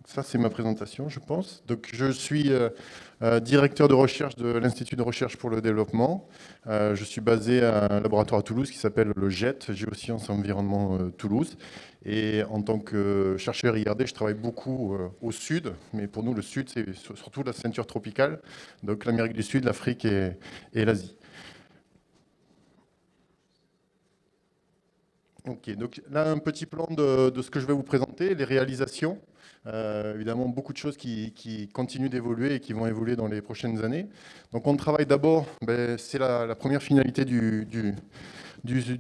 Ça, c'est ma présentation, je pense. Donc, je suis directeur de recherche de l'Institut de recherche pour le développement. Je suis basé à un laboratoire à Toulouse qui s'appelle le GET, Géosciences Environnement Toulouse. Et en tant que chercheur IRD, je travaille beaucoup au sud. Mais pour nous, le sud, c'est surtout la ceinture tropicale. Donc, l'Amérique du Sud, l'Afrique et l'Asie. Ok, donc là, un petit plan de ce que je vais vous présenter, les réalisations. Évidemment, beaucoup de choses qui continuent d'évoluer et qui vont évoluer dans les prochaines années. Donc, on travaille d'abord, c'est la première finalité du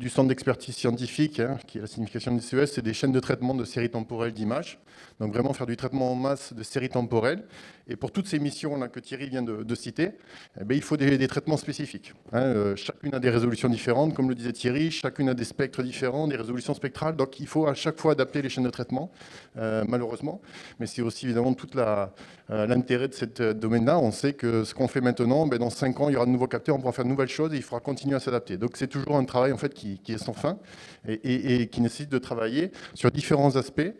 centre d'expertise scientifique, hein, qui est la signification du CES, c'est des chaînes de traitement de séries temporelles d'images. Donc vraiment faire du traitement en masse de séries temporelles. Et pour toutes ces missions-là que Thierry vient de citer, il faut des traitements spécifiques. Hein. Chacune a des résolutions différentes, comme le disait Thierry, chacune a des spectres différents, des résolutions spectrales. Donc il faut à chaque fois adapter les chaînes de traitement, malheureusement. Mais c'est aussi évidemment tout l'intérêt de ce domaine-là. On sait que ce qu'on fait maintenant, dans 5 ans, il y aura de nouveaux capteurs, on pourra faire de nouvelles choses et il faudra continuer à s'adapter. Donc c'est toujours un travail en fait, qui est sans fin et qui nécessite de travailler sur différents aspects.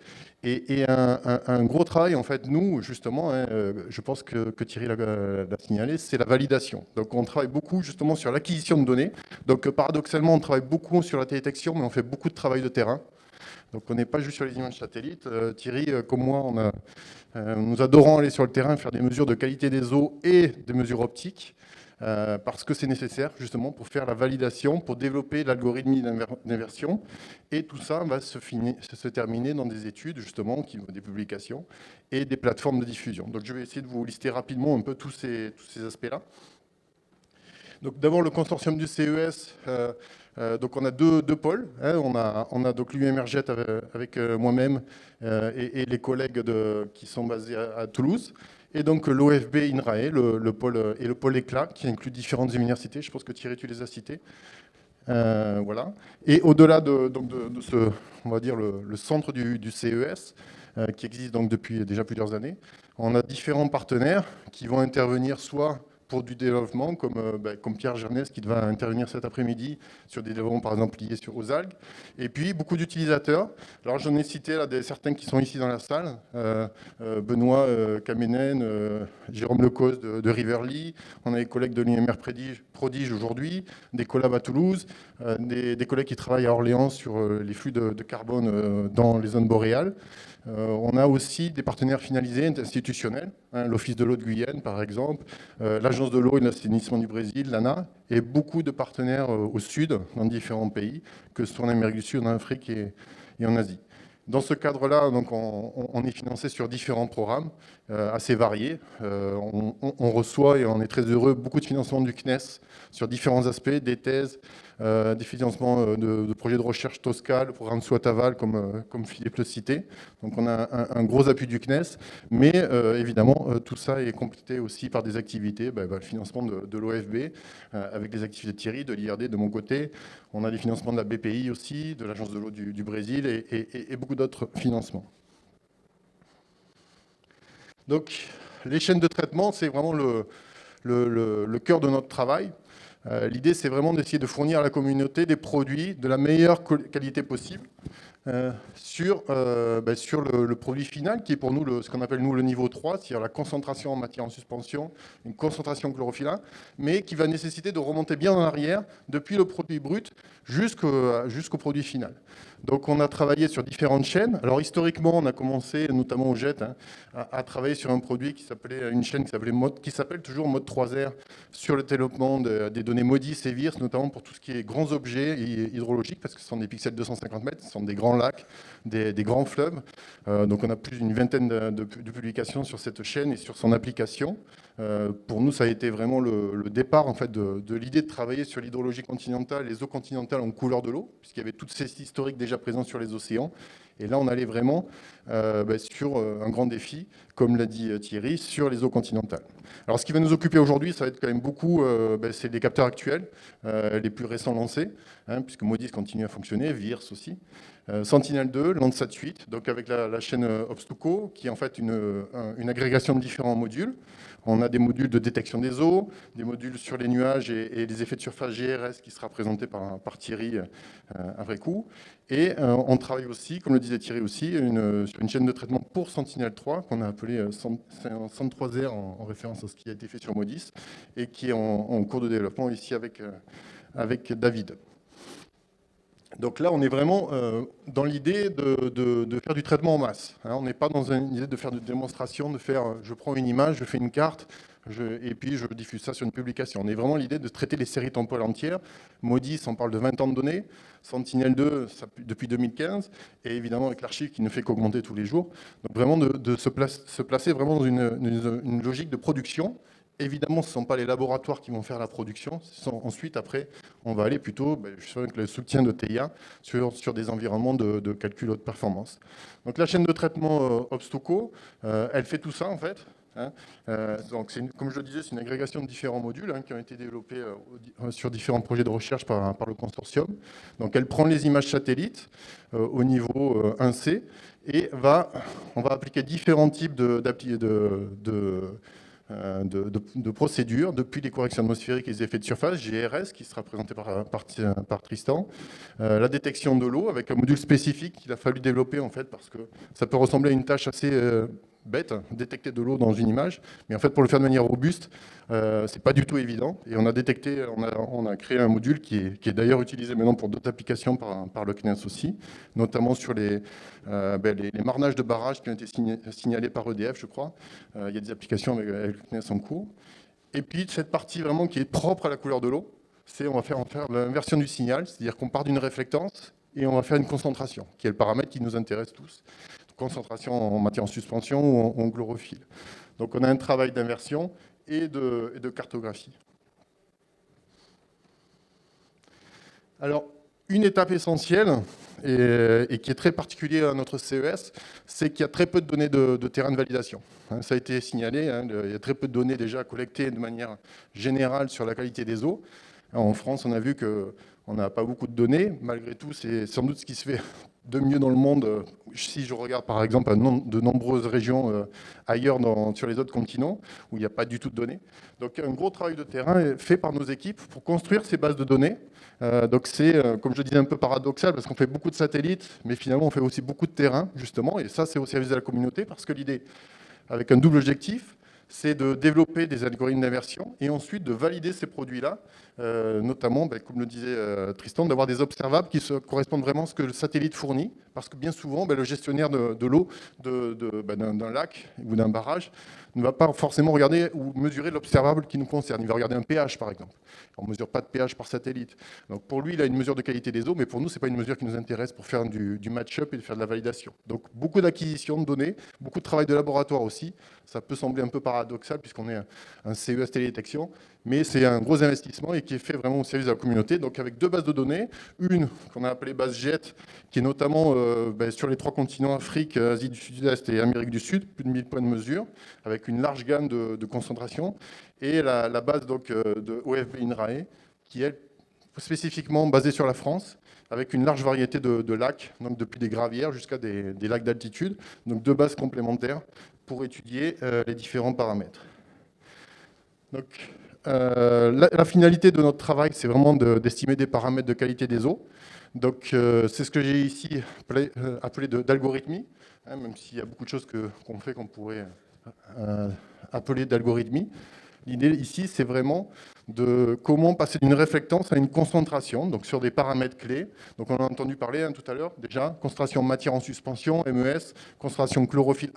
Et un gros travail, en fait, nous, justement, hein, je pense que Thierry l'a signalé, c'est la validation. Donc, on travaille beaucoup, justement, sur l'acquisition de données. Donc, paradoxalement, on travaille beaucoup sur la télédétection, mais on fait beaucoup de travail de terrain. Donc, on n'est pas juste sur les images satellites. Thierry, comme moi, nous adorons aller sur le terrain, faire des mesures de qualité des eaux et des mesures optiques. Parce que c'est nécessaire justement pour faire la validation, pour développer l'algorithme d'inversion. Et tout ça va se terminer dans des études justement, des publications et des plateformes de diffusion. Donc je vais essayer de vous lister rapidement un peu tous ces aspects-là. Donc d'abord le consortium du CES, donc on a deux pôles. Hein. On a donc l'UMRJET avec moi-même et les collègues qui sont basés à Toulouse. Et donc l'OFB INRAE, le pôle ECLA, qui inclut différentes universités. Je pense que Thierry, tu les as citées. Voilà. Et au-delà de ce, on va dire, le centre du CES, qui existe donc depuis déjà plusieurs années, on a différents partenaires qui vont intervenir soit pour du développement, comme Pierre Gernès qui va intervenir cet après-midi sur des développements par exemple liés aux algues, et puis beaucoup d'utilisateurs. Alors j'en ai cité là, certains qui sont ici dans la salle, Benoît Kamenen, Jérôme Lecause de Riverly, on a des collègues de l'UMR Prodige aujourd'hui, des collabs à Toulouse, des collègues qui travaillent à Orléans sur les flux de carbone dans les zones boréales. On a aussi des partenaires finalisés institutionnels, hein, l'Office de l'eau de Guyane par exemple, l'Agence de l'eau et de l'assainissement du Brésil, l'ANA, et beaucoup de partenaires au sud, dans différents pays, que ce soit en Amérique du Sud, en Afrique et en Asie. Dans ce cadre-là, donc, on est financé sur différents programmes assez variés. On reçoit, et on est très heureux, beaucoup de financements du CNES sur différents aspects, des thèses, des financements de projets de recherche Tosca, le programme Soitaval, comme Philippe le citait. Donc on a un gros appui du CNES, mais évidemment, tout ça est complété aussi par des activités, le financement de l'OFB, avec les activités de Thierry, de l'IRD, de mon côté. On a des financements de la BPI aussi, de l'Agence de l'eau du Brésil et beaucoup d'autres financements. Donc, les chaînes de traitement, c'est vraiment le cœur de notre travail. L'idée, c'est vraiment d'essayer de fournir à la communauté des produits de la meilleure qualité possible sur le produit final, qui est pour nous ce qu'on appelle nous le niveau 3, c'est-à-dire la concentration en matière en suspension, une concentration chlorophylle, mais qui va nécessiter de remonter bien en arrière depuis le produit brut jusqu'au produit final. Donc on a travaillé sur différentes chaînes. Alors historiquement, on a commencé, notamment au JET, hein, à travailler sur un produit une chaîne qui s'appelle toujours Mode 3R sur le développement des données MODIS et VIRS, notamment pour tout ce qui est grands objets hydrologiques, parce que ce sont des pixels de 250 mètres, ce sont des grands lacs, des grands fleuves. Donc on a plus d'une vingtaine de publications sur cette chaîne et sur son application. Pour nous, ça a été vraiment le départ en fait, de l'idée de travailler sur l'hydrologie continentale, les eaux continentales en couleur de l'eau, puisqu'il y avait toutes ces historiques déjà présents sur les océans. Et là, on allait vraiment sur un grand défi, comme l'a dit Thierry, sur les eaux continentales. Alors, ce qui va nous occuper aujourd'hui, ça va être quand même beaucoup, c'est les capteurs actuels, les plus récents lancés, hein, puisque MODIS continue à fonctionner, VIRS aussi. Sentinel-2, Landsat 8, donc avec la chaîne Obstuco, qui est en fait une agrégation de différents modules. On a des modules de détection des eaux, des modules sur les nuages et les effets de surface GRS qui sera présenté par Thierry après coup. Et on travaille aussi, comme le disait Thierry aussi, sur une chaîne de traitement pour Sentinel-3, qu'on a appelé 103R en référence à ce qui a été fait sur Modis, et qui est en cours de développement ici avec David. Donc là, on est vraiment dans l'idée de faire du traitement en masse. Hein. On n'est pas dans une idée de faire de démonstration, de faire je prends une image, je fais une carte, et puis je diffuse ça sur une publication. On est vraiment l'idée de traiter les séries temporelles entières. Modis, on parle de 20 ans de données. Sentinel-2, depuis 2015. Et évidemment, avec l'archive qui ne fait qu'augmenter tous les jours. Donc vraiment de se placer vraiment dans une logique de production. Évidemment, ce ne sont pas les laboratoires qui vont faire la production. Ensuite, après, on va aller plutôt, avec le soutien de TIA, sur des environnements de calcul haute performance. Donc la chaîne de traitement Obstuco, elle fait tout ça, en fait. Hein. Donc, comme je le disais, c'est une agrégation de différents modules hein, qui ont été développés sur différents projets de recherche par le consortium. Donc, elle prend les images satellites au niveau 1C et on va appliquer différents types de procédures, depuis les corrections atmosphériques et les effets de surface, GRS, qui sera présenté par Tristan, la détection de l'eau, avec un module spécifique qu'il a fallu développer, en fait, parce que ça peut ressembler à une tâche assez bête, détecter de l'eau dans une image, mais en fait, pour le faire de manière robuste, c'est pas du tout évident, et on a créé un module qui est d'ailleurs utilisé maintenant pour d'autres applications par le CNES aussi, notamment sur les marnages de barrages qui ont été signalés par EDF, je crois. Il y a des applications avec le CNES en cours. Et puis, cette partie vraiment qui est propre à la couleur de l'eau, on va faire l'inversion du signal, c'est-à-dire qu'on part d'une réflectance et on va faire une concentration, qui est le paramètre qui nous intéresse tous. Concentration en matière en suspension ou en chlorophylle. Donc, on a un travail d'inversion et de cartographie. Alors, une étape essentielle, et qui est très particulière à notre CES, c'est qu'il y a très peu de données de terrain de validation. Ça a été signalé, il y a très peu de données déjà collectées de manière générale sur la qualité des eaux. En France, on a vu qu'on n'a pas beaucoup de données. Malgré tout, c'est sans doute ce qui se fait de mieux dans le monde. Si je regarde par exemple de nombreuses régions ailleurs sur les autres continents, où il n'y a pas du tout de données. Donc un gros travail de terrain est fait par nos équipes pour construire ces bases de données. Donc c'est, comme je disais, un peu paradoxal, parce qu'on fait beaucoup de satellites, mais finalement on fait aussi beaucoup de terrain, justement, et ça c'est au service de la communauté, parce que l'idée, avec un double objectif, c'est de développer des algorithmes d'inversion et ensuite de valider ces produits-là, notamment, comme le disait Tristan, d'avoir des observables qui correspondent vraiment à ce que le satellite fournit, parce que bien souvent, le gestionnaire de l'eau d'un lac ou d'un barrage ne va pas forcément regarder ou mesurer l'observable qui nous concerne. Il va regarder un pH, par exemple. On ne mesure pas de pH par satellite. Donc pour lui, il a une mesure de qualité des eaux, mais pour nous, ce n'est pas une mesure qui nous intéresse pour faire du match-up et de faire de la validation. Donc beaucoup d'acquisition de données, beaucoup de travail de laboratoire aussi. Ça peut sembler un peu paradoxal puisqu'on est un CES télédétection, mais c'est un gros investissement et qui est fait vraiment au service de la communauté. Donc avec deux bases de données, une qu'on a appelée base JET, qui est notamment sur les 3 continents, Afrique, Asie du Sud-Est et Amérique du Sud, plus de 1000 points de mesure, avec une large gamme de concentration, et la base donc, de OFB INRAE, qui est spécifiquement basée sur la France, avec une large variété de lacs, donc depuis des gravières jusqu'à des lacs d'altitude, donc deux bases complémentaires pour étudier les différents paramètres. Donc, la finalité de notre travail, c'est vraiment d'estimer des paramètres de qualité des eaux. Donc, c'est ce que j'ai ici appelé d'algorithmie, hein, même s'il y a beaucoup de choses qu'on fait qu'on pourrait appeler d'algorithmie. L'idée ici, c'est vraiment de comment passer d'une réflectance à une concentration, donc sur des paramètres clés. Donc on en a entendu parler tout à l'heure déjà, concentration matière en suspension, MES, concentration chlorophylle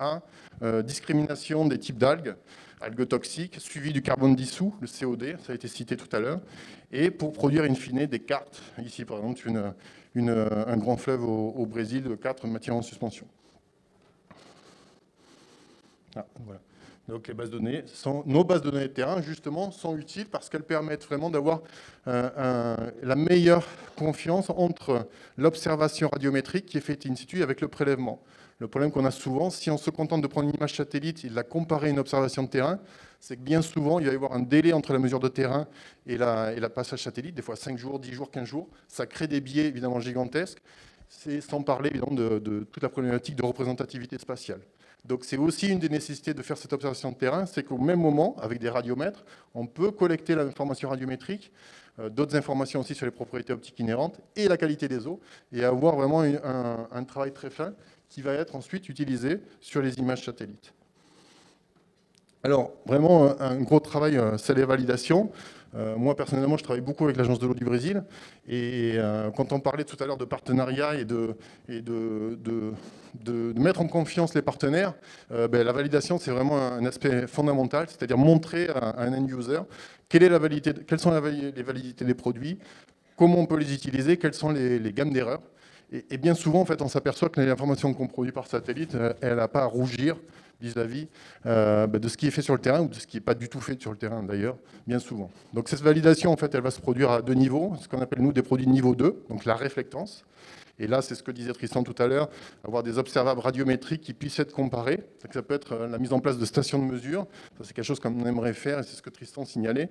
1, discrimination des types d'algues, algues toxiques, suivi du carbone dissous, le COD, ça a été cité tout à l'heure, et pour produire in fine des cartes, ici par exemple un grand fleuve au Brésil de 4 matières en suspension. Ah, voilà. Donc les bases de données, nos bases de données de terrain, justement, sont utiles parce qu'elles permettent vraiment d'avoir la meilleure confiance entre l'observation radiométrique qui est faite in situ avec le prélèvement. Le problème qu'on a souvent, si on se contente de prendre une image satellite et de la comparer à une observation de terrain, c'est que bien souvent, il va y avoir un délai entre la mesure de terrain et la passage satellite, des fois 5 jours, 10 jours, 15 jours. Ça crée des biais évidemment gigantesques, sans parler évidemment de toute la problématique de représentativité spatiale. Donc c'est aussi une des nécessités de faire cette observation de terrain, c'est qu'au même moment, avec des radiomètres, on peut collecter l'information radiométrique, d'autres informations aussi sur les propriétés optiques inhérentes et la qualité des eaux, et avoir vraiment un travail très fin qui va être ensuite utilisé sur les images satellites. Alors, vraiment, un gros travail, c'est les validations. Moi, personnellement, je travaille beaucoup avec l'Agence de l'eau du Brésil. Et quand on parlait tout à l'heure de partenariat et de mettre en confiance les partenaires, la validation, c'est vraiment un aspect fondamental, c'est-à-dire montrer à un end-user quelles sont les validités des produits, comment on peut les utiliser, quelles sont les gammes d'erreurs. Et bien souvent, en fait, on s'aperçoit que l'information qu'on produit par satellite, elle n'a pas à rougir vis-à-vis de ce qui est fait sur le terrain ou de ce qui n'est pas du tout fait sur le terrain d'ailleurs, bien souvent. Donc cette validation, en fait, elle va se produire à deux niveaux, ce qu'on appelle nous des produits de niveau 2, donc la réflectance. Et là, c'est ce que disait Tristan tout à l'heure, avoir des observables radiométriques qui puissent être comparés. Ça peut être la mise en place de stations de mesure. Ça, c'est quelque chose qu'on aimerait faire, et c'est ce que Tristan signalait.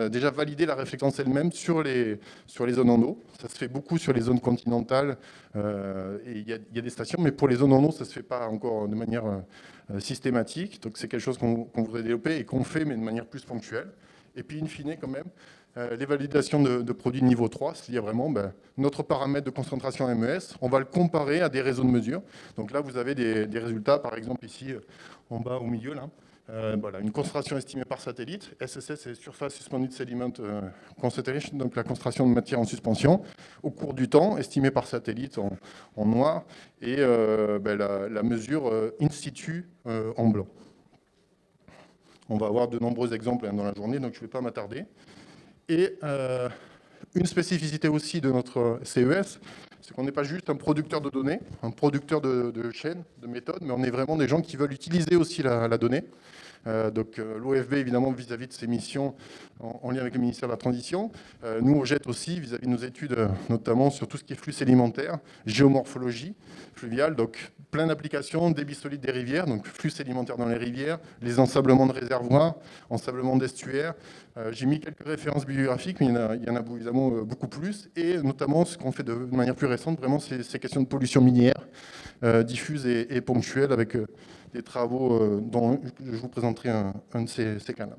Déjà valider la réflectance elle-même sur les zones en eau. Ça se fait beaucoup sur les zones continentales, et il y a des stations, mais pour les zones en eau, ça ne se fait pas encore de manière systématique. Donc c'est quelque chose qu'on voudrait développer et qu'on fait, mais de manière plus ponctuelle. Et puis, in fine, quand même, les validations de produits de niveau 3, c'est-à-dire vraiment notre paramètre de concentration MES, on va le comparer à des réseaux de mesure. Donc là, vous avez des résultats, par exemple ici, en bas au milieu, là. Voilà, une concentration estimée par satellite. SSS, c'est Surface Suspended Sediment Concentration, donc la concentration de matière en suspension, au cours du temps, estimée par satellite en noir, et la mesure in situ en blanc. On va avoir de nombreux exemples dans la journée, donc je ne vais pas m'attarder. Et une spécificité aussi de notre CES, c'est qu'on n'est pas juste un producteur de données, un producteur de chaînes, de méthodes, mais on est vraiment des gens qui veulent utiliser aussi la donnée. Donc l'OFB, évidemment, vis-à-vis de ses missions en lien avec le ministère de la Transition. Nous, on jette aussi vis-à-vis de nos études, notamment sur tout ce qui est flux sédimentaire, géomorphologie fluviale, donc plein d'applications, débit solide des rivières, donc flux sédimentaires dans les rivières, les ensablements de réservoirs, ensablements d'estuaires. J'ai mis quelques références bibliographiques, mais il y en a évidemment beaucoup plus, et notamment ce qu'on fait de manière plus récente, vraiment, c'est ces questions de pollution minière, diffuse et ponctuelle, avec des travaux dont je vous présenterai un de ces cas-là.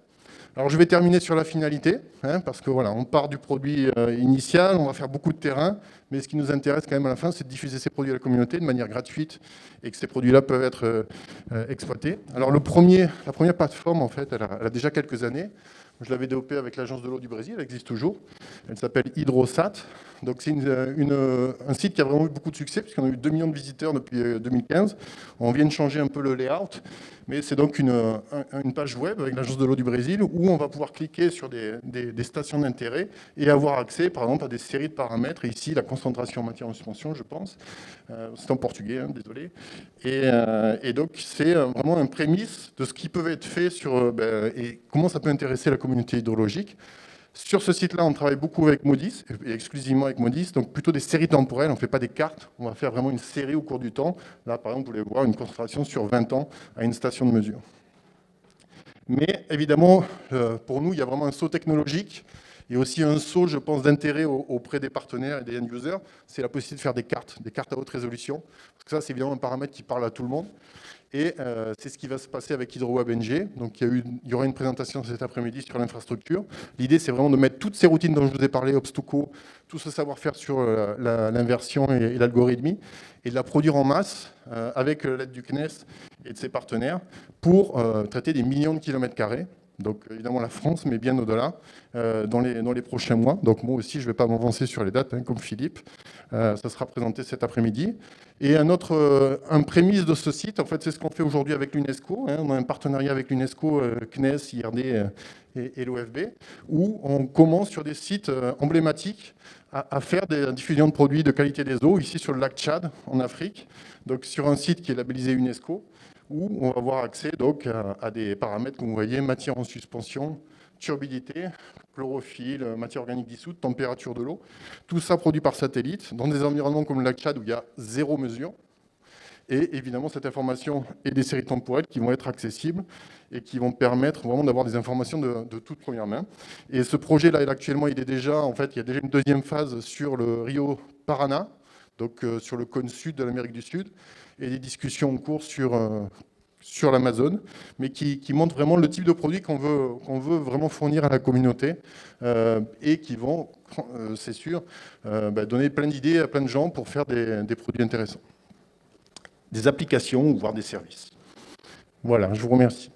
Alors je vais terminer sur la finalité, parce que voilà, on part du produit initial, on va faire beaucoup de terrain, mais ce qui nous intéresse quand même à la fin, c'est de diffuser ces produits à la communauté de manière gratuite et que ces produits-là peuvent être exploités. Alors la première plateforme, en fait, elle a déjà quelques années. Je l'avais développée avec l'Agence de l'eau du Brésil, elle existe toujours. Elle s'appelle Hydrosat. Donc c'est un site qui a vraiment eu beaucoup de succès, puisqu'on a eu 2 millions de visiteurs depuis 2015. On vient de changer un peu le layout, mais c'est donc une page web avec l'Agence de l'eau du Brésil où on va pouvoir cliquer sur des stations d'intérêt et avoir accès, par exemple, à des séries de paramètres. Et ici, la concentration en matière en suspension, je pense. C'est en portugais, désolé. Et donc, c'est vraiment un prémisse de ce qui peut être fait et comment ça peut intéresser la communauté hydrologique. Sur ce site-là, on travaille beaucoup avec MODIS, et exclusivement avec MODIS, donc plutôt des séries temporelles, on ne fait pas des cartes, on va faire vraiment une série au cours du temps. Là, par exemple, vous voulez voir une concentration sur 20 ans à une station de mesure. Mais évidemment, pour nous, il y a vraiment un saut technologique, et aussi un saut, je pense, d'intérêt auprès des partenaires et des end-users, c'est la possibilité de faire des cartes à haute résolution, parce que ça, c'est évidemment un paramètre qui parle à tout le monde. Et c'est ce qui va se passer avec HydroWeb NG. Donc il y aura une présentation cet après-midi sur l'infrastructure. L'idée, c'est vraiment de mettre toutes ces routines dont je vous ai parlé, Obstuco, tout ce savoir-faire sur l'inversion et l'algorithmie, et de la produire en masse avec l'aide du CNES et de ses partenaires pour traiter des millions de kilomètres carrés. Donc évidemment la France, mais bien au-delà, dans les prochains mois. Donc moi aussi, je ne vais pas m'avancer sur les dates, comme Philippe. Ça sera présenté cet après-midi. Et un prémisse de ce site, en fait, c'est ce qu'on fait aujourd'hui avec l'UNESCO. On a un partenariat avec l'UNESCO, CNES, IRD et l'OFB, où on commence sur des sites emblématiques à faire des diffusions de produits de qualité des eaux, ici sur le lac Tchad, en Afrique, donc sur un site qui est labellisé UNESCO, où on va avoir accès donc, à des paramètres, comme vous voyez, matière en suspension, turbidité, chlorophylle, matière organique dissoute, température de l'eau. Tout ça produit par satellite, dans des environnements comme le lac Tchad, où il y a 0 mesure. Et évidemment, cette information et des séries temporelles qui vont être accessibles et qui vont permettre vraiment d'avoir des informations de toute première main. Et ce projet-là, actuellement, il y a déjà une deuxième phase sur le Rio Paraná, donc sur le cône sud de l'Amérique du Sud. et des discussions en cours sur l'Amazon, mais qui montrent vraiment le type de produit qu'on veut vraiment fournir à la communauté et qui vont, c'est sûr, donner plein d'idées à plein de gens pour faire des produits intéressants, des applications, voire des services. Voilà, je vous remercie.